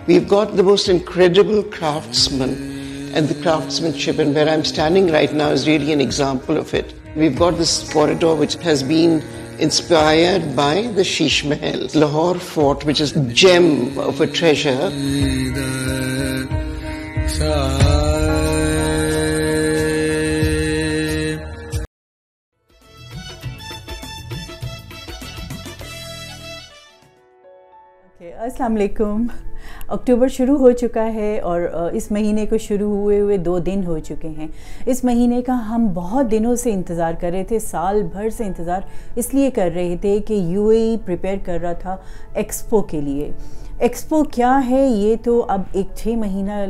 We've got the most incredible craftsmen and the craftsmanship, and where I'm standing right now is really an example of it. We've got this corridor which has been inspired by the Sheesh Mahal, Lahore Fort, which is a gem of a treasure. अस्सलाम वालेकुम। अक्टूबर शुरू हो चुका है और इस महीने को शुरू हुए 2 दिन हो चुके हैं। इस महीने का हम बहुत दिनों से इंतज़ार कर रहे थे, साल भर से इंतज़ार इसलिए कर रहे थे कि यूएई प्रिपेयर कर रहा था एक्सपो के लिए। एक्सपो क्या है ये तो अब एक 6 महीना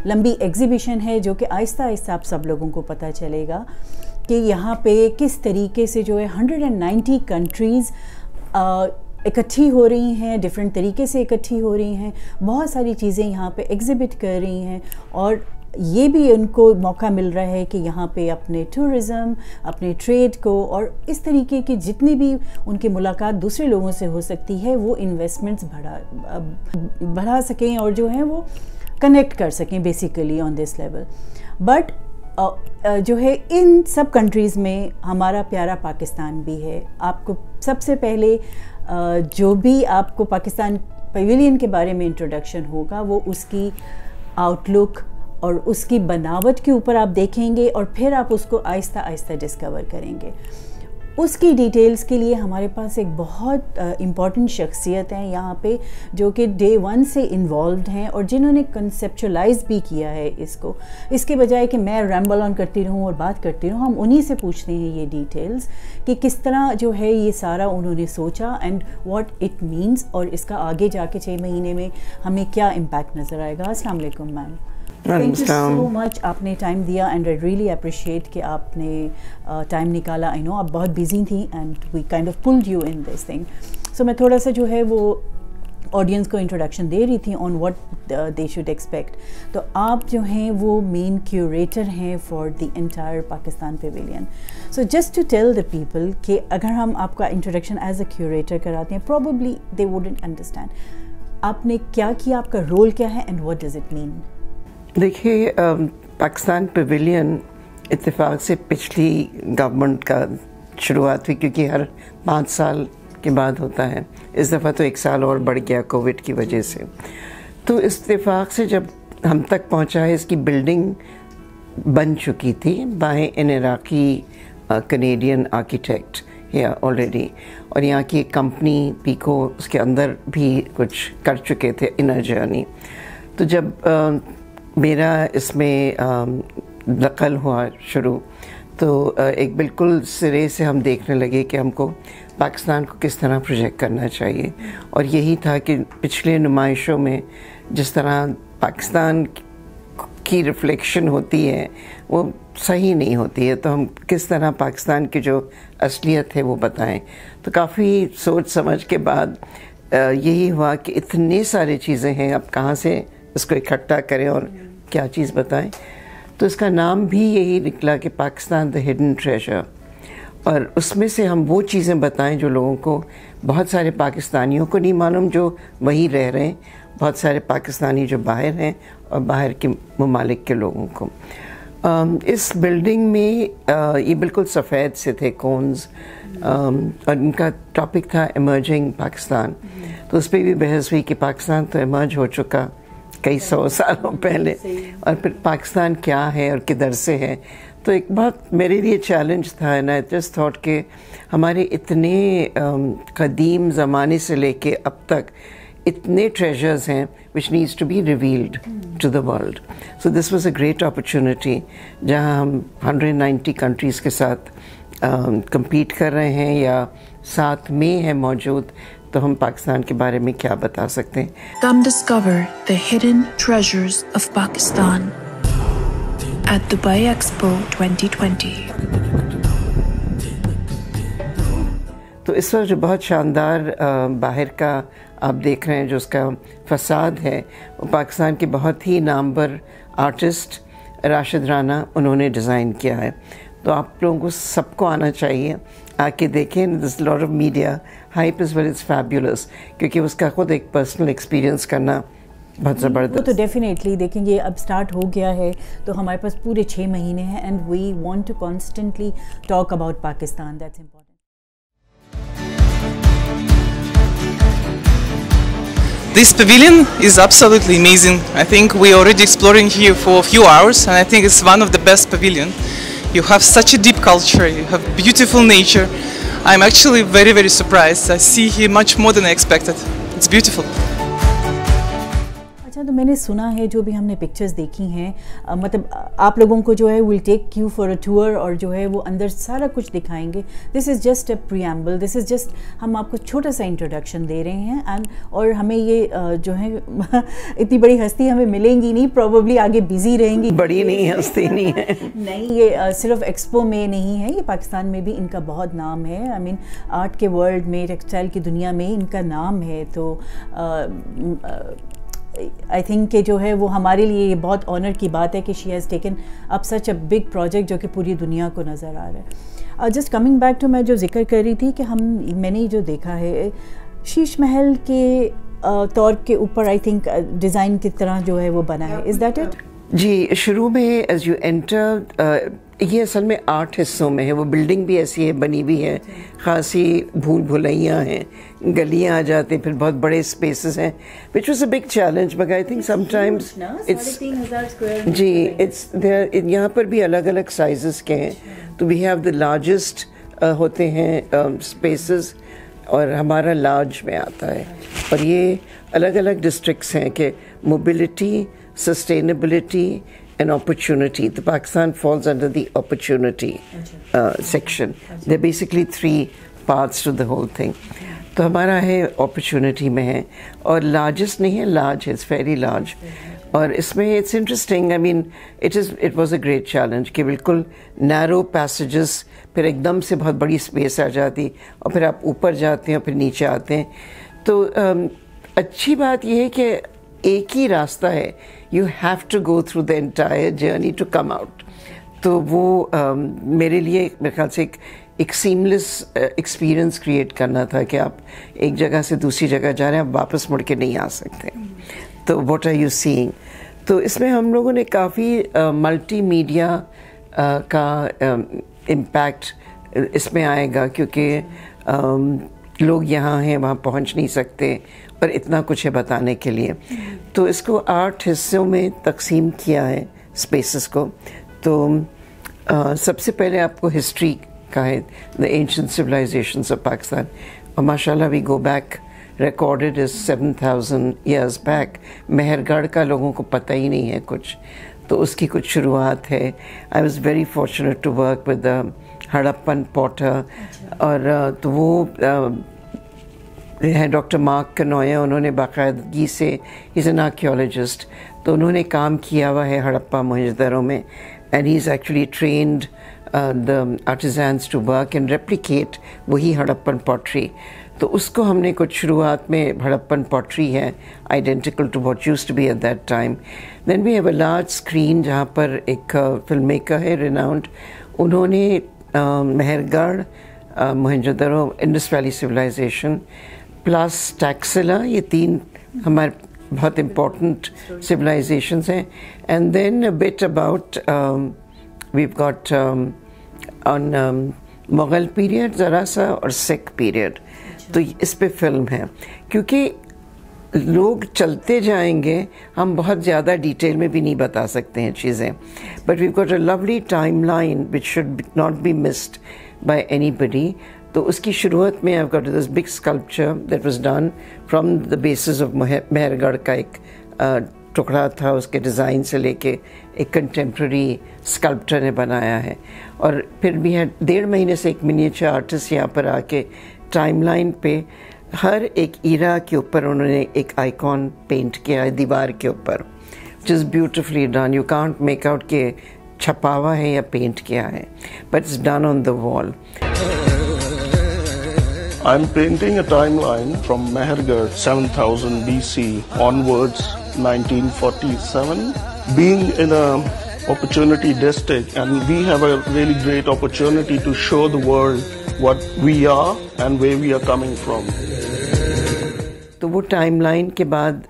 लंबी एग्ज़िबिशन है जो कि आहिस्ता आहिस्ता आप सब लोगों को पता चलेगा कि यहाँ पे किस तरीके से जो है 190 कंट्रीज़ इकट्ठी हो रही हैं, डिफरेंट तरीके से इकट्ठी हो रही हैं, बहुत सारी चीज़ें यहाँ पे एग्ज़िबिट कर रही हैं और ये भी उनको मौका मिल रहा है कि यहाँ पे अपने टूरिज़म, अपने ट्रेड को और इस तरीके की जितनी भी उनकी मुलाकात दूसरे लोगों से हो सकती है वो इन्वेस्टमेंट्स बढ़ा सकें और जो है वो कनेक्ट कर सकें basically on this level. But जो है इन सब कंट्रीज़ में हमारा प्यारा पाकिस्तान भी है। आपको सबसे पहले जो भी आपको पाकिस्तान पवेलियन के बारे में इंट्रोडक्शन होगा वो उसकी आउटलुक और उसकी बनावट के ऊपर आप देखेंगे और फिर आप उसको आहिस्ता आहिस्ता डिस्कवर करेंगे। उसकी डिटेल्स के लिए हमारे पास एक बहुत इम्पॉर्टेंट शख्सियत है यहाँ पे जो कि डे 1 से इन्वॉल्व्ड हैं और जिन्होंने कंसेप्चुलाइज भी किया है इसको। इसके बजाय कि मैं रैम्बल ऑन करती रहूँ और बात करती रहूँ, हम उन्हीं से पूछते हैं ये डिटेल्स कि किस तरह जो है ये सारा उन्होंने सोचा एंड व्हाट इट मीन्स और इसका आगे जाके 6 महीने में हमें क्या इम्पैक्ट नज़र आएगा। अस्सलाम वालेकुम ma'am. Thank you so much, आपने टाइम दिया एंड आई रियली अप्रिशिएट कि आपने टाइम निकाला। आई नो आप बहुत बिजी थी and we kind of pulled you in this thing. So मैं थोड़ा सा जो है वो ऑडियंस को इंट्रोडक्शन दे रही थी on what they should expect. तो आप जो हैं वो मेन क्यूरेटर हैं for the entire Pakistan pavilion. So just to tell the people कि अगर हम आपका इंट्रोडक्शन एज अ क्यूरेटर कराते हैं प्रॉबेबली दे वुडंट अंडरस्टैंड आपने क्या किया, आपका रोल क्या है and what does it mean. देखिए, पाकिस्तान पवेलियन इत्तेफाक से पिछली गवर्नमेंट का शुरुआत हुई क्योंकि हर 5 साल के बाद होता है। इस दफ़ा तो 1 साल और बढ़ गया कोविड की वजह से। तो इत्तेफाक से जब हम तक पहुंचा है, इसकी बिल्डिंग बन चुकी थी by an Iraqi Canadian architect या ऑलरेडी, और यहाँ की एक कंपनी पीको उसके अंदर भी कुछ कर चुके थे इनर जर्नी। तो जब मेरा इसमें दखल हुआ शुरू तो एक बिल्कुल सिरे से हम देखने लगे कि हमको पाकिस्तान को किस तरह प्रोजेक्ट करना चाहिए। और यही था कि पिछले नुमाइशों में जिस तरह पाकिस्तान की रिफ्लेक्शन होती है वो सही नहीं होती है, तो हम किस तरह पाकिस्तान की जो असलियत है वो बताएं। तो काफ़ी सोच समझ के बाद यही हुआ कि इतनी सारी चीज़ें हैं, अब कहाँ से इसको इकट्ठा करें और क्या चीज़ बताएं। तो इसका नाम भी यही निकला कि पाकिस्तान द हिडन ट्रेजर, और उसमें से हम वो चीज़ें बताएं जो लोगों को, बहुत सारे पाकिस्तानियों को नहीं मालूम जो वहीं रह रहे हैं, बहुत सारे पाकिस्तानी जो बाहर हैं और बाहर के ममालिक के लोगों को। इस बिल्डिंग में ये बिल्कुल सफ़ेद से थे कोन्स, और इनका टॉपिक था इमर्जिंग पाकिस्तान। तो उस पर भी बहस हुई कि पाकिस्तान तो इमर्ज हो चुका कई 100 सालों पहले, और फिर पाकिस्तान क्या है और किधर से है। तो एक बहुत मेरे लिए चैलेंज था, एंड आई जस्ट थॉट कि हमारे इतने कदीम ज़माने से लेके अब तक इतने ट्रेजर्स हैं which needs to be revealed to the world. So this was a great opportunity जहां हम 190 कंट्रीज़ के साथ compete कर रहे हैं या साथ में है मौजूद, तो हम पाकिस्तान के बारे में क्या बता सकते हैं। Come discover the hidden treasures of Pakistan at Dubai Expo 2020. तो इस वक्त जो बहुत शानदार बाहर का आप देख रहे हैं जो उसका फसाद है, वो पाकिस्तान के बहुत ही नामवर आर्टिस्ट राशिद राना उन्होंने डिज़ाइन किया है। तो आप लोगों को सबको आना चाहिए, आके देखें। This lot of media hype is well, is fabulous, क्योंकि उसका खुद एक पर्सनल एक्सपीरियंस करना बहुत ज़बरदस्त. वो तो डेफिनेटली देखेंगे, अब स्टार्ट हो गया है तो हमारे पास पूरे 6 महीने हैं and we want to constantly talk about Pakistan. That's important. This pavilion is absolutely amazing. I think we are already exploring here for a few hours, and I think it's one of the best pavilion. You have such a deep culture, you have beautiful nature. I'm actually very, very surprised. I see here much more than I expected. It's beautiful. अच्छा, तो मैंने सुना है, जो भी हमने pictures देखी हैं, मतलब आप लोगों को जो है will take you for a tour और जो है वो अंदर सारा कुछ दिखाएंगे. This is just a preamble, this is just हम आपको छोटा सा इंट्रोडक्शन दे रहे हैं. एंड और हमें ये जो है इतनी बड़ी हस्ती हमें मिलेंगी नहीं, प्रॉबेबली आगे बिजी रहेंगी. बड़ी नहीं हस्ती नहीं है. नहीं, ये सिर्फ एक्सपो में नहीं है, ये पाकिस्तान में भी इनका बहुत नाम है. आई मीन आर्ट के वर्ल्ड में, टेक्सटाइल की दुनिया में इनका नाम है. तो आई थिंक कि जो है वो हमारे लिए ये बहुत ऑनर की बात है कि she has taken up such a big project जो कि पूरी दुनिया को नज़र आ रहा है. जस्ट कमिंग बैक टू, मैं जो जिक्र कर रही थी कि मैंने जो देखा है शीश महल के तौर के ऊपर, आई थिंक डिज़ाइन की तरह जो है वो बना है. Is that it? जी, शुरू में एज यू एंटर, ये असल में 8 हिस्सों में है. वो बिल्डिंग भी ऐसी है, बनी हुई है, खासी भूल भुलैयाँ हैं, गलियाँ आ जाती हैं, फिर बहुत बड़े स्पेसेस हैं, which was a big challenge. But I think sometimes it's जी इट्स देयर. यहाँ पर भी अलग अलग साइजेस के हैं. तो वी हैव द लार्जेस्ट होते हैं स्पेसेस, और हमारा लार्ज में आता है. और ये अलग अलग डिस्ट्रिक्ट्स हैं कि mobility, sustainability and opportunity. The Pakistan falls under the opportunity section. There are basically 3 parts to the whole thing. तो हमारा है opportunity में है, और largest नहीं है, large है, it's very large. और इसमें it's interesting, I mean it was a great challenge कि बिल्कुल narrow passages, फिर एकदम से बहुत बड़ी space आ जाती, और फिर आप ऊपर जाते हैं और फिर नीचे आते हैं. तो अच्छी बात यह है कि एक ही रास्ता है. You have to go through the entire journey to come out. तो वो मेरे लिए मेरे ख्याल से एक सीमलेस एक्सपीरियंस क्रिएट करना था कि आप एक जगह से दूसरी जगह जा रहे हैं, आप वापस मुड़ के नहीं आ सकते. तो व्हाट आर यू सीइंग? तो इसमें हम लोगों ने काफ़ी मल्टीमीडिया का इम्पैक्ट इसमें आएगा, क्योंकि लोग यहाँ हैं, वहाँ पहुँच नहीं सकते, पर इतना कुछ है बताने के लिए. तो इसको 8 हिस्सों में तकसीम किया है स्पेसेस को. तो सबसे पहले आपको हिस्ट्री का है, the ancient civilisations of Pakistan. और माशाल्लाह we go back, recorded is 7000 years back. Mehrgarh का लोगों को पता ही नहीं है कुछ, तो उसकी कुछ शुरुआत है. I was very fortunate to work with Harappan potter. और तो वो है डॉक्टर मार्क कनोया, उन्होंने बाकायदगी से, इज़ एन आर्कियोलॉजिस्ट, तो उन्होंने काम किया हुआ है हड़प्पा मोहनजोदड़ो में. And he is actually trained the artisans to work and replicate वही हड़प्पन पॉटरी. तो उसको हमने कुछ शुरुआत में, हड़प्पन पॉटरी है identical to what used to be at that time. Then we have a large screen जहाँ पर एक फिल्म मेकर है रिनाउंड, उन्होंने Mehrgarh, Mohenjodaro, Indus valley civilisation plus Taxila, ये 3 हमारे बहुत इम्पोर्टेंट सिविलाइजेशंस हैं. And then a bit about we got on Mughal period ज़रा सा, और सिख पीरियड. तो इस पे फिल्म है, क्योंकि लोग चलते जाएंगे, हम बहुत ज़्यादा डिटेल में भी नहीं बता सकते हैं चीज़ें. But we got a lovely timeline which should not be missed by anybody. तो उसकी शुरुआत में I've got this big sculpture that was done from the basis of Mehrgarh का एक टुकड़ा था, उसके डिज़ाइन से लेके एक कंटेम्प्रेरी स्कल्प्टर ने बनाया है. और फिर भी है 1.5 महीने से एक मिनिएचर आर्टिस्ट यहाँ पर आके टाइमलाइन पे हर एक ईरा के ऊपर उन्होंने एक आइकॉन पेंट किया है दीवार के ऊपर, which is beautifully done. You can't make out के छपा हुआ है या पेंट किया है, but it's done on the wall. I'm painting a timeline from Mehergarh 7000 BC onwards, 1947. Being in a opportunity district, and we have a really great opportunity to show the world what we are and where we are coming from. तो वो timeline के बाद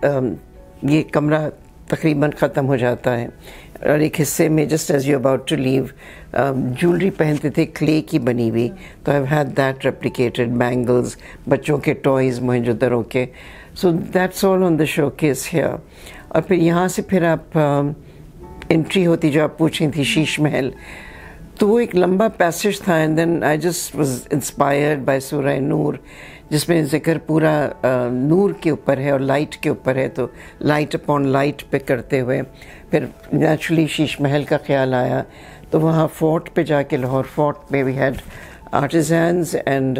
یہ کمرہ تقریباً ختم ہو جاتا ہے اور ایک حصے میں just as you about to leave jewellery پہنتے تھے کلے کی بنی ہوئی, تو I had that replicated, bangles, بچوں کے ٹوائز موہنجودڑو کے, so that's all on the showcase here. اور پھر یہاں سے پھر آپ انٹری ہوتی جو آپ پوچھ رہی تھی شیش محل, تو وہ ایک لمبا پیسج تھا, and then I just was inspired by سورہ نور, جس میں ذکر پورا نور کے اوپر ہے اور لائٹ کے اوپر ہے, تو لائٹ اپون لائٹ پہ کرتے ہوئے پھر نیچرلی شیش محل کا خیال آیا. تو وہاں فورٹ پہ جا کے, لاہور فورٹ پہ we had artisans and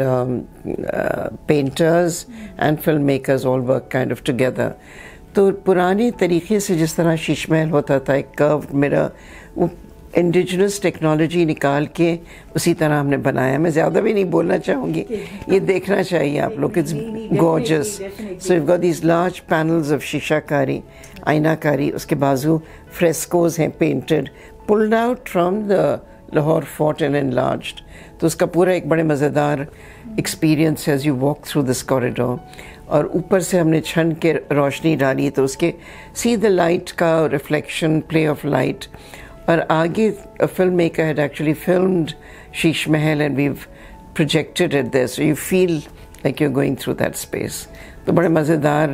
painters and filmmakers all work kind of together. تو پرانے طریقے سے جس طرح شیش محل ہوتا تھا, ایک curved mirror, وہ انڈیجنس ٹیکنالوجی نکال کے اسی طرح ہم نے بنایا. میں زیادہ بھی نہیں بولنا چاہوں گی, یہ دیکھنا چاہیے آپ لوگ, it's gorgeous. So you got these large panels of شیشہ کاری, آئینہ کاری, اس کے بازو فریسکوز ہیں painted, pulled out from the Lahore fort and enlarged. تو اس کا پورا ایک بڑے مزیدار experience as you walk through this corridor. اور اوپر سے ہم نے چھن کے روشنی ڈالی, تو اس کے سی دا لائٹ کا ریفلیکشن, پلے آف لائٹ. اور آگے film maker had actually filmed Sheesh Mahal and we've projected it there, so you feel like you going through that space. تو بڑے مزیدار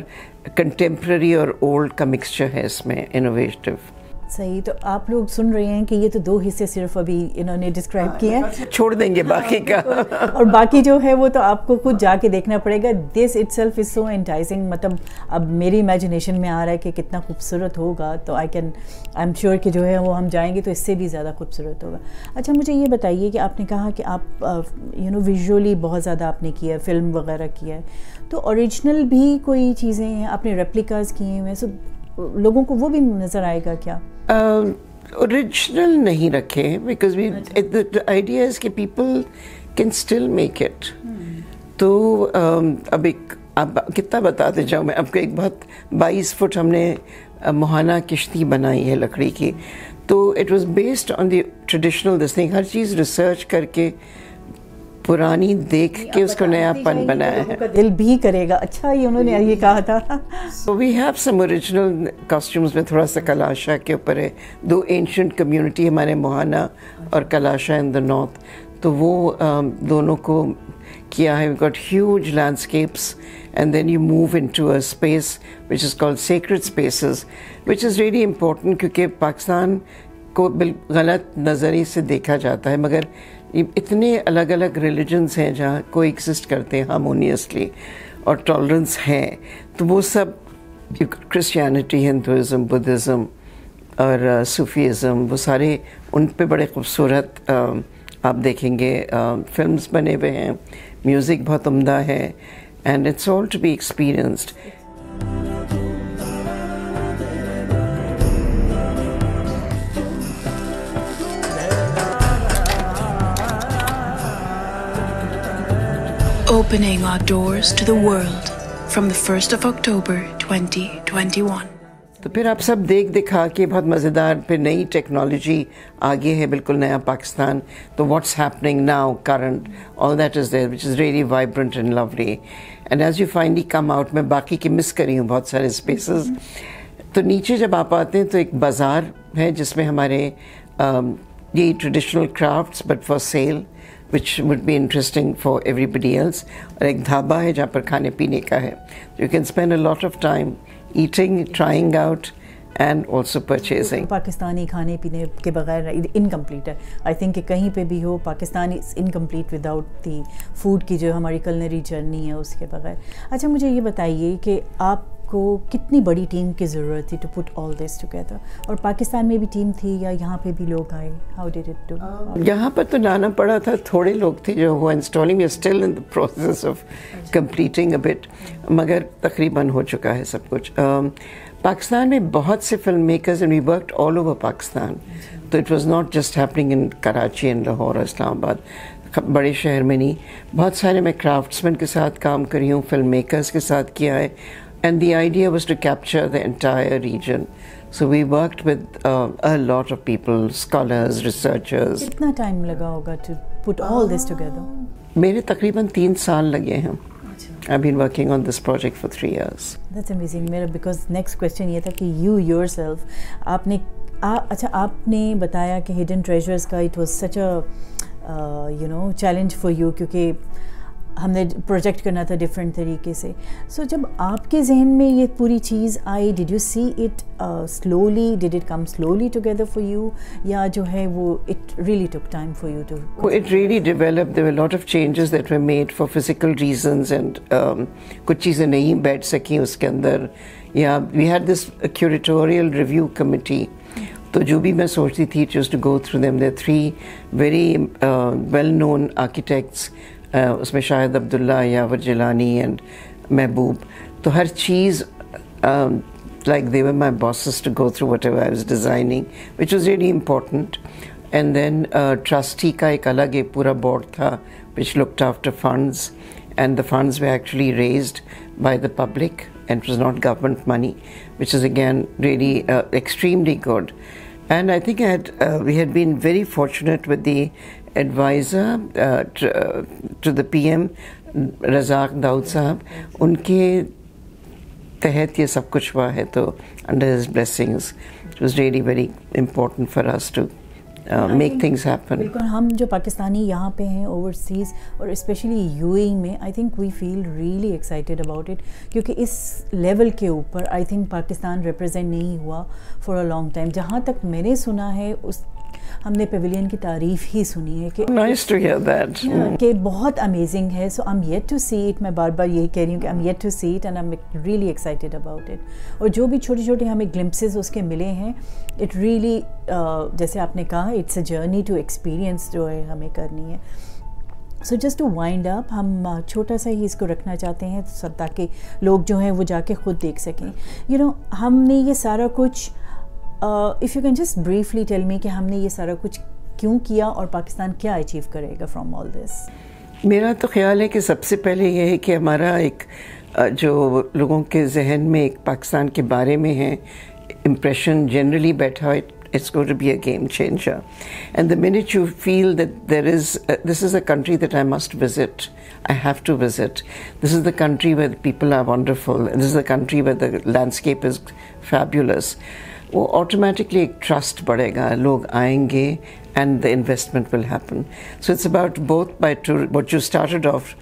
کنٹمپرری اور اولڈ کا مکسچر ہے اس میں, انوویٹو. صحیح. تو آپ لوگ سن رہے ہیں کہ یہ تو 2 حصے صرف ابھی انہوں نے ڈسکرائب کیے ہیں, چھوڑ دیں گے باقی کا, اور باقی جو ہے وہ تو آپ کو خود جا کے دیکھنا پڑے گا. دس اٹ سیلف از سو انٹائزنگ. مطلب اب میری امیجنیشن میں آ رہا ہے کہ کتنا خوبصورت ہوگا, تو آئی ایم شیور کہ جو ہے وہ ہم جائیں گے تو اس سے بھی زیادہ خوبصورت ہوگا. اچھا مجھے یہ بتائیے کہ آپ نے کہا کہ آپ ویژولی بہت زیادہ آپ نے کیا ہے, فلم وغیرہ کیا ہے, تو اوریجنل بھی کوئی چیزیں ہیں آپ نے ریپلیکاز کیے ہوئے ہیں, سو لوگوں کو وہ بھی نظر آئے گا کیا؟ اوریجنل نہیں رکھے, بیکاز the idea is کہ people can still make it. تو اب ایک اب کتنا بتاتے جاؤں میں آپ کو, ایک بہت 22 فٹ ہم نے مہانہ کشتی بنائی ہے لکڑی کی. تو it was based on the traditional this thing, ہر چیز ریسرچ کر کے پرانی دیکھ کے اس کو نیا پن بنایا ہے. دل بھی کرے گا. اچھا یہ انہوں نے یہ کہا تھا. So we have some original costumes میں تھوڑا سا کلاشا کے اوپر ہے, 2 ancient community ہمارے موہانا اور کلاشا in the north, تو وہ دونوں کو کیا ہے. We've got huge landscapes and then you move into a space which is called sacred spaces, which is really important کیونکہ پاکستان کو غلط نظریے سے دیکھا جاتا ہے, مگر اتنے الگ الگ ریلیجنس ہیں جہاں کو ایگزسٹ کرتے ہیں ہارمونیسلی اور ٹالرنس ہے. تو وہ سب کرسچینٹی, ہندوازم, بدھزم اور صوفیزم, وہ سارے ان پہ بڑے خوبصورت آپ دیکھیں گے فلمز بنے ہوئے ہیں, میوزک بہت عمدہ ہے, and it's all to be experienced. Opening our doors to the world from the 1st of October 2021. تو پھر آپ سب دیکھ دکھا کے بہت مزیدار, پھر نئی ٹیکنالوجی آگے ہے, بالکل نیا پاکستان. تو what's happening now current, all that is there which is really vibrant and lovely. And as you finally come out, میں باقی کی مس کری ہوں بہت سارے اسپیسز. تو نیچے جب آپ آتے ہیں تو ایک بازار ہے جس میں ہمارے یہ traditional crafts but for sale which would be interesting for everybody else. اور ایک دھابا ہے جہاں پر کھانے پینے کا ہے. You can spend a lot of time eating, trying out and also purchasing. Pakistani کھانے پینے کے بغیر انکمپلیٹ ہے. آئی تھنک کہ کہیں پہ بھی ہو Pakistan is incomplete without the food کی جو ہماری کلنری جرنی ہے اس کے بغیر. اچھا مجھے یہ بتائیے کہ آپ کو کتنی بڑی ٹیم کی ضرورت تھی to put all this together, اور پاکستان میں بھی ٹیم تھی یا یہاں پہ بھی لوگ آئے؟ How did it do? یہاں پر تو لانا پڑا تھا, تھوڑے لوگ تھے جو ہوا installing, we are still in the process of completing a bit, مگر تقریباً ہو چکا ہے سب کچھ. پاکستان میں بہت سے film makers and we worked all over Pakistan. تو it was not just happening in Karachi and Lahore اور اسلام آباد, بڑے شہر میں نہیں. بہت سارے میں کرافٹسمین کے ساتھ کام کری ہوں, فلم میکرز کے ساتھ کیا ہے. And the idea was to capture the entire region. So we worked with a lot of people, scholars, researchers. کتنا ٹائم لگا ہوگا to put all this together? میرے تقریباً 3 سال لگے ہیں. I've been working on this project for 3 years. That's amazing. मेरा because next question ये था कि you yourself आपने अच्छा आपने बताया कि Hidden Treasures का it was such a challenge for you क्योंकि हमने प्रोजेक्ट करना था डिफरेंट तरीके से. सो जब आपके जहन में ये पूरी चीज़ आई, did you see it slowly, did it come slowly together for you, या जो है वो it really took time for you too? It really developed. There were lot of changes that were made for physical reasons and कुछ चीज़ें नहीं बैठ सकी उसके अंदर. या we had this curatorial review committee, तो जो भी मैं सोचती थी just to go through them. There are 3 very well-known architects, उसमें शाहिद अब्दुल्ला, यावर जिलानी एंड महबूब. तो हर चीज़ like they were my bosses to go through whatever I was designing, which was really important. And then trustee का एक अलग एक पूरा board था which looked after funds, and the funds were actually raised by the public and it was not government money, which is again really extremely good. And I think we had been very fortunate with the advisor to the PM, Razak Daud Sahab. उनके तहत ये सब कुछ हुआ है, तो under his blessings it was really very important for us to make things happen. बिल्कुल. हम जो पाकिस्तानी यहाँ पे हैं ओवरसीज़ और स्पेशली यूएई में, I think we feel really excited about it, क्योंकि इस लेवल के ऊपर आई थिंक पाकिस्तान रिप्रेजेंट नहीं हुआ फॉर अ लॉन्ग टाइम. जहाँ तक मैंने सुना है उस हमने पेविलियन की तारीफ ही सुनी है कि Nice to hear that. कि बहुत अमेजिंग है. So I am yet to see it. मैं बार बार यही कह रही हूँ कि I am yet to see it and I am really excited about it. और जो भी छोटे छोटे हमें ग्लिम्पसेस उसके मिले हैं, इट रियली जैसे आपने कहा it's a journey to experience जो है हमें करनी है. So just to wind up, हम छोटा सा ही इसको रखना चाहते हैं ताकि लोग जो हैं वो जाके खुद देख सकें. हमने ये सारा कुछ if you can just briefly tell me कि हमने ये सारा कुछ क्यों किया और पाकिस्तान क्या अचीव करेगा फ्रॉम ऑल दिस? मेरा तो ख्याल है कि सबसे पहले ये है कि हमारा एक जो लोगों के जहन में एक पाकिस्तान के बारे में है इम्प्रेशन जनरली बैठा है, it's going to be a game changer. And the minute you feel that this is a country that I must visit, I have to visit. This is the country where the people are wonderful. And this is the country where the landscape is fabulous. वो automatically एक trust बढ़ेगा, लोग आएंगे and the investment will happen. So it's about both what you started off,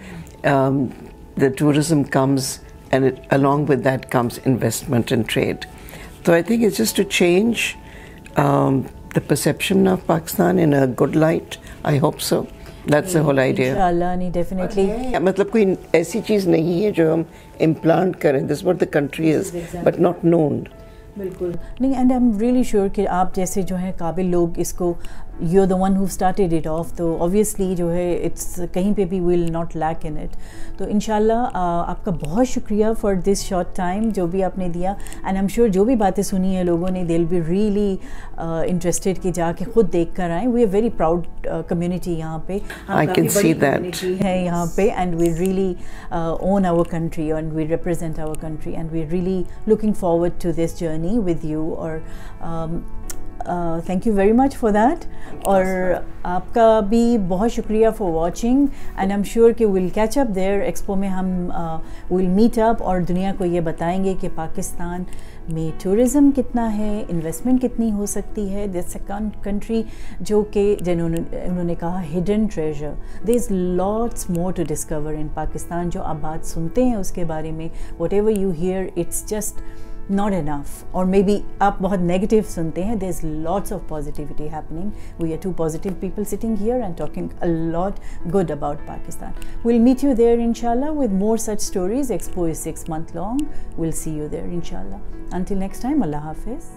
the tourism comes and along with that comes investment and trade. So I think it's just to change the perception of Pakistan in a good light. I hope so. That's the whole idea. Inshallah, नहीं definitely. मतलब कोई ऐसी चीज़ नहीं है जो हम implant करें. This is what the country is, but not known. बिल्कुल नहीं. And I am really sure कि आप जैसे जो हैं काबिल लोग इसको, you are the one who started it off, तो ऑब्वियसली जो है इट्स कहीं पे भी will not lack in it. तो इंशाल्लाह आपका बहुत शुक्रिया फॉर दिस शॉर्ट टाइम जो भी आपने दिया. एंड आई एम श्योर जो भी बातें सुनी है लोगों ने, they will be really interested कि जाके खुद देख कर आएँ. We are very proud community यहाँ पे. आई कैन सी दैट है यहाँ पे, and we really own our country and we represent our country and we really looking forward to this journey with you. और thank you very much for that. और आपका भी बहुत शुक्रिया for watching. And I am sure कि will catch up there expo में. हम will meet up और दुनिया को ये बताएंगे कि पाकिस्तान में टूरिज़म कितना है, इन्वेस्टमेंट कितनी हो सकती है. दिस कंट्री जो कि उन्होंने कहा hidden treasure. There is lots more to discover in Pakistan. जो आप बात सुनते हैं उसके बारे में, whatever you hear, it's just not enough, or maybe आप बहुत negative सुनते हैं. There's lots of positivity happening. We are two positive people sitting here and talking a lot good about Pakistan. We'll meet you there inshallah with more such stories. Expo is 6 months long. We'll see you there inshallah. Until next time, Allah Hafiz.